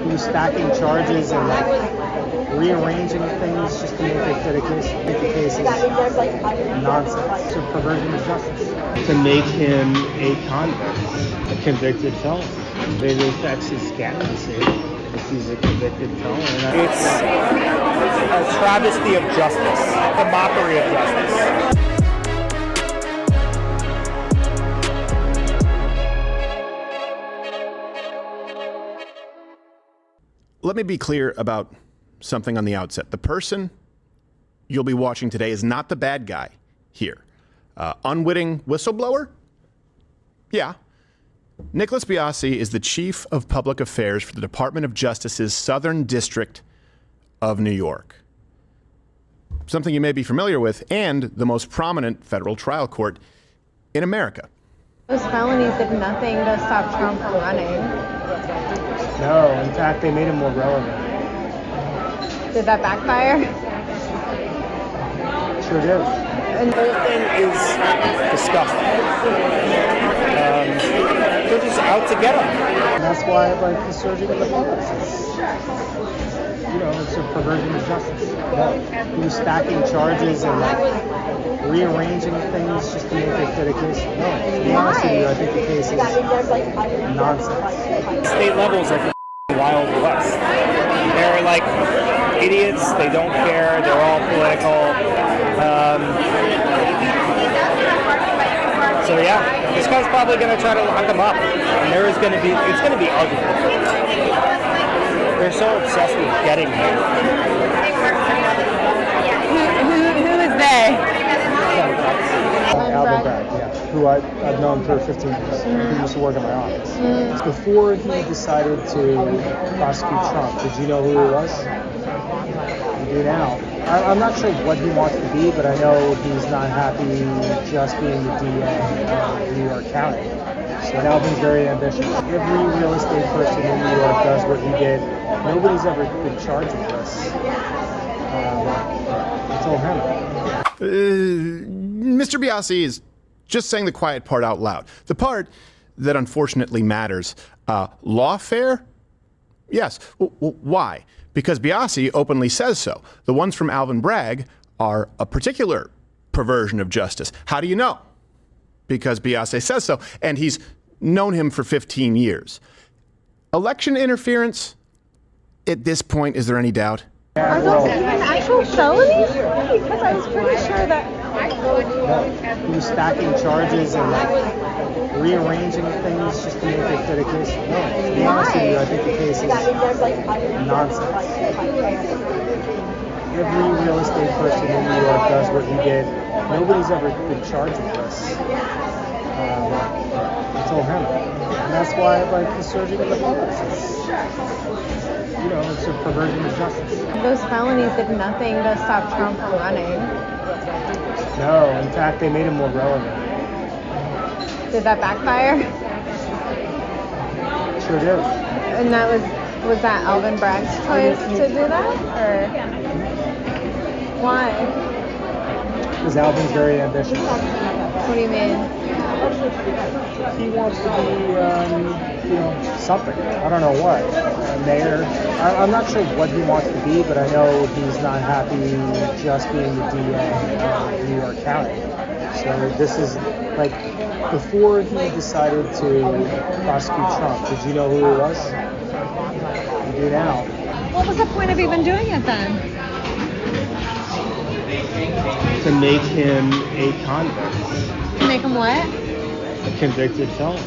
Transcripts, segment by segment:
He was stacking charges and rearranging things just to make it fit a case. Make the case is nonsense. It's a perversion of justice. To make him a convict, a convicted felon. It affects his candidacy if he's a convicted felon. It's a travesty of justice, a mockery of justice. Let me be clear about something on the outset. The person you'll be watching today is not the bad guy here. Unwitting whistleblower? Yeah. Nicholas Biasi is the Chief of Public Affairs for the Department of Justice's Southern District of New York. Something you may be familiar with, and the most prominent federal trial court in America. Those felonies did nothing to stop Trump from running. No, in fact, they made him more relevant. Did that backfire? Sure did. And the whole thing is disgusting. They're just out to get him. And that's why I like the surging of the focus. It's a perversion of justice. He was stacking charges and rearranging things just to make it fit a case. No, to be honest with you, I think the case is nonsense. State levels are Wild West. They're like idiots. They don't care. They're all political. So yeah, this guy's probably going to try to lock him up, and it's going to be ugly. They're so obsessed with getting him. Who is they? Alvin Bragg, yeah, who I've known for 15 years. He used to work in my office. Before he decided to prosecute Trump, did you know who he was? You do now. I'm not sure what he wants to be, but I know he's not happy just being the DA of New York County. So Alvin's very ambitious. Every real estate person in New York does what he did. Nobody's ever been charged with this until him. Mr. Biasi is just saying the quiet part out loud. The part that unfortunately matters. Lawfare? Yes. Why? Because Biasi openly says so. The ones from Alvin Bragg are a particular perversion of justice. How do you know? Because Biasi says so, and he's known him for 15 years. Election interference? At this point, is there any doubt? Are those even actual felonies? Because I was pretty sure that... No, he was stacking charges and rearranging things just to make it fit a case. No, to be honest with you, I think the case is nonsense. Every real estate person in New York does what he did. Nobody's ever been charged with this until him. And that's why I like the surging of the focus. It's a perversion of justice. Those felonies did nothing to stop Trump from running. No, in fact, they made him more relevant. Did that backfire? Sure did. And was that Alvin Bragg's choice to do that? Or why? Because Alvin's very ambitious. What do you mean? He wants to be, something. I don't know what. Mayor. I'm not sure what he wants to be, but I know he's not happy just being the DA of New York County. So this is before he decided to prosecute Trump, did you know who he was? You do now. What was the point of even doing it then? To make him a convict. To make him what? A convicted felon.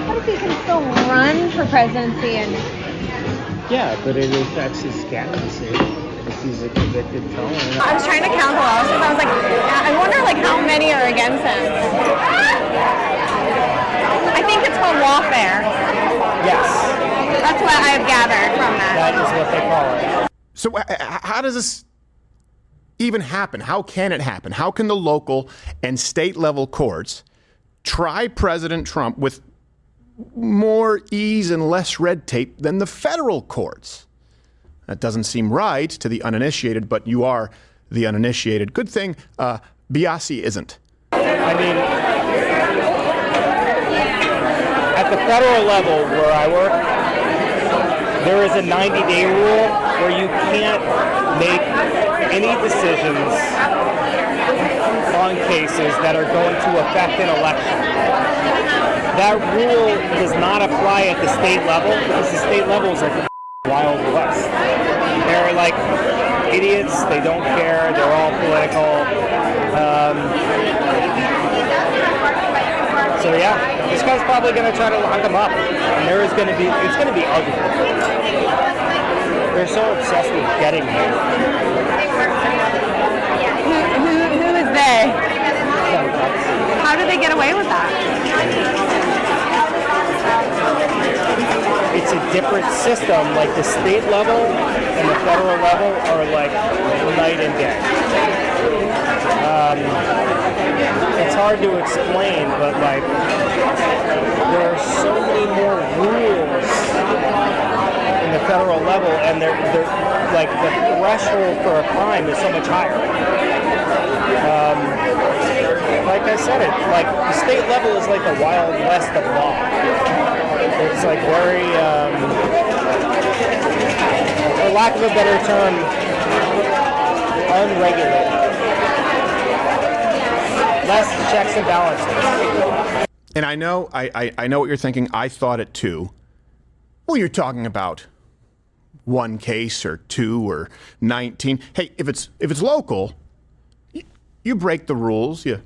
What if he can still run for presidency and... Yeah, but it affects his candidacy if he's a convicted felon. I was trying to count who else, because I was like, I wonder how many are against him. I think it's called lawfare. Yes. That's what I've gathered from that. That is what they call it. So how does this even happen? How can it happen? How can the local and state level courts try President Trump with more ease and less red tape than the federal courts? That doesn't seem right to the uninitiated, but you are the uninitiated. Good thing Biasi isn't. I mean, at the federal level where I work, there is a 90-day rule where you can't make any decisions on cases that are going to affect an election. That rule does not apply at the state level because the state level is like the Wild West. They're like idiots. They don't care. They're all political. So yeah, this guy's probably going to try to lock him up, and it's going to be ugly. They're so obsessed with getting him. Who is they? How do they get away with that? It's a different system. Like the state level and the federal level are like night and day. It's hard to explain, but like there are so many more rules in the federal level, and they're like the threshold for a crime is so much higher. Like I said, like the state level is like the Wild West of law. It's like very, for lack of a better term, unregulated. Less checks and balances. And I know what you're thinking. I thought it too. Well, you're talking about one case or two or 19. Hey, if it's local, you break the rules, you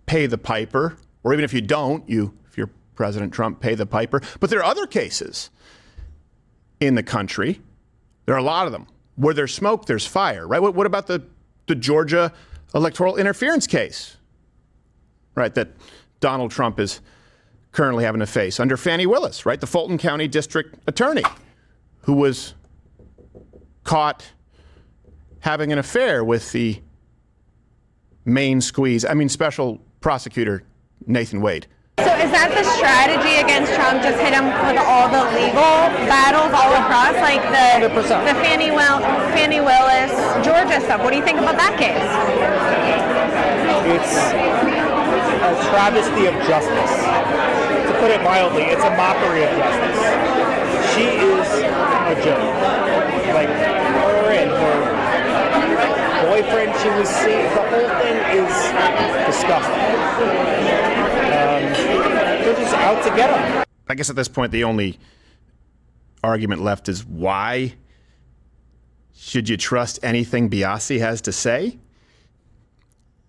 pay the piper, or even if you don't, if you're President Trump, pay the piper. But there are other cases in the country. There are a lot of them. Where there's smoke, there's fire, right? What about the Georgia electoral interference case, right, that Donald Trump is currently having to face under Fani Willis, right, the Fulton County District Attorney, who was caught having an affair with the special prosecutor Nathan Wade. So is that the strategy against Trump? Just hit him with all the legal battles all across, like the 100%. Fani Willis, Georgia stuff. What do you think about that case? It's a travesty of justice. To put it mildly, it's a mockery of justice. She is a joke. Like her and her boyfriend she was seeing, the whole thing is disgusting. They're just out to get him. I guess at this point, the only argument left is why should you trust anything Biasi has to say?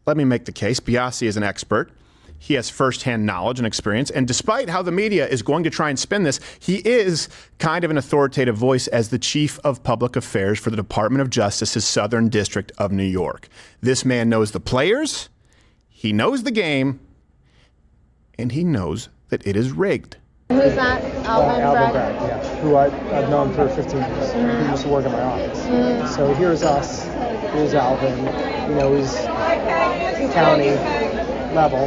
Let me make the case. Biasi is an expert. He has firsthand knowledge and experience. And despite how the media is going to try and spin this, he is kind of an authoritative voice as the chief of public affairs for the Department of Justice's Southern District of New York. This man knows the players, he knows the game, and he knows that it is rigged. Who's that? Alvin Bragg, yeah, who I've known for 15 years. He used to work in my office. So here's us, here's Alvin, he's county level,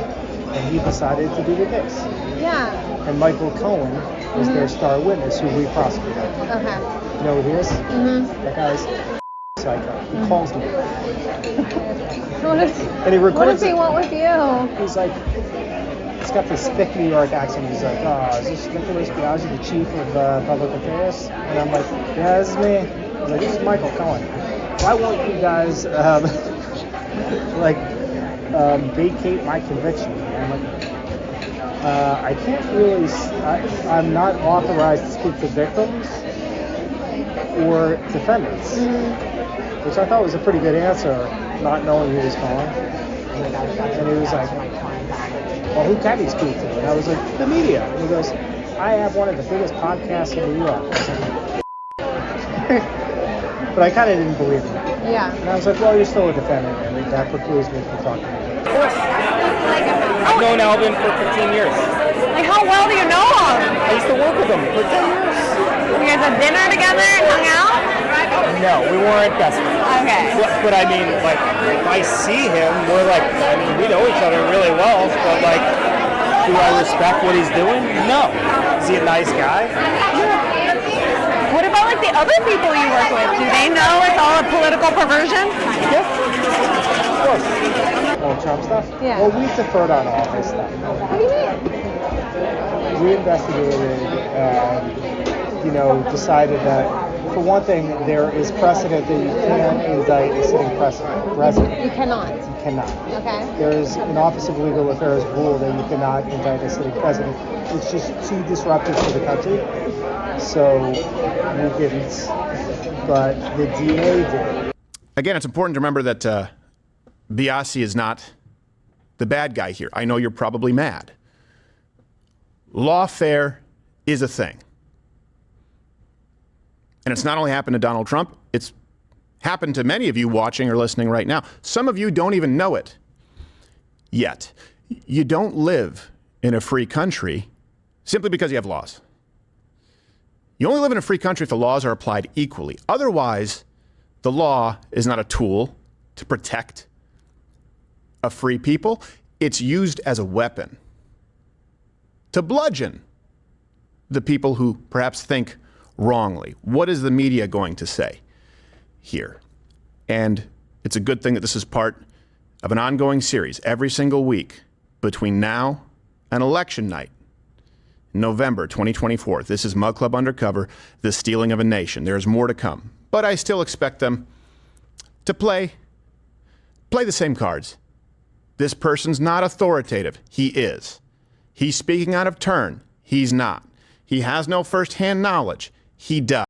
and he decided to do the case. Yeah. And Michael Cohen was their star witness who we prosecuted. Okay. You know who he is? That guy's psycho. He calls me. And he records what does he want with you? He's like, he's got this thick New York accent. He's like, is this Nicholas Biaggi, the chief of public affairs? And I'm like, yeah, this is me. He's like, this is Michael Cohen. Why won't you guys, vacate my conviction? And I'm like, I can't really, I'm not authorized to speak to victims or defendants. Which I thought was a pretty good answer, not knowing who was calling. And he was like, well, who can he speak to? And I was like, the media. And he goes, I have one of the biggest podcasts in New York. But I kind of didn't believe him. Yeah. And I was like, well, you're still a defendant, and that precludes me from talking to you. Of course. I've known Alvin for 15 years. Like, how well do you know him? I used to work with him for 10 years. You guys had dinner together and hung out? No, we weren't best friends. Okay. But I mean, like, if I see him, we know each other really well, but like, do I respect what he's doing? No. Is he a nice guy? What about like the other people you work with? Do they know it's all a political perversion? Yeah. Of course. All Trump stuff? Yeah. Well, we deferred on all this stuff. What do you mean? We investigated decided that, for one thing, there is precedent that you can't indict a sitting president. You cannot. You cannot. Okay. There is an Office of Legal Affairs rule that you cannot indict a sitting president. It's just too disruptive to the country. So we didn't. But the DA did. Again, it's important to remember that Biasi is not the bad guy here. I know you're probably mad. Lawfare is a thing. And it's not only happened to Donald Trump, it's happened to many of you watching or listening right now. Some of you don't even know it yet. You don't live in a free country simply because you have laws. You only live in a free country if the laws are applied equally. Otherwise, the law is not a tool to protect a free people. It's used as a weapon to bludgeon the people who perhaps think wrongly. What is the media going to say here? And it's a good thing that this is part of an ongoing series every single week between now and election night, November 2024. This is Mug Club Undercover, the stealing of a nation. There's more to come, but I still expect them to play the same cards. This person's not authoritative. He is. He's speaking out of turn. He's not. He has no firsthand knowledge. He does.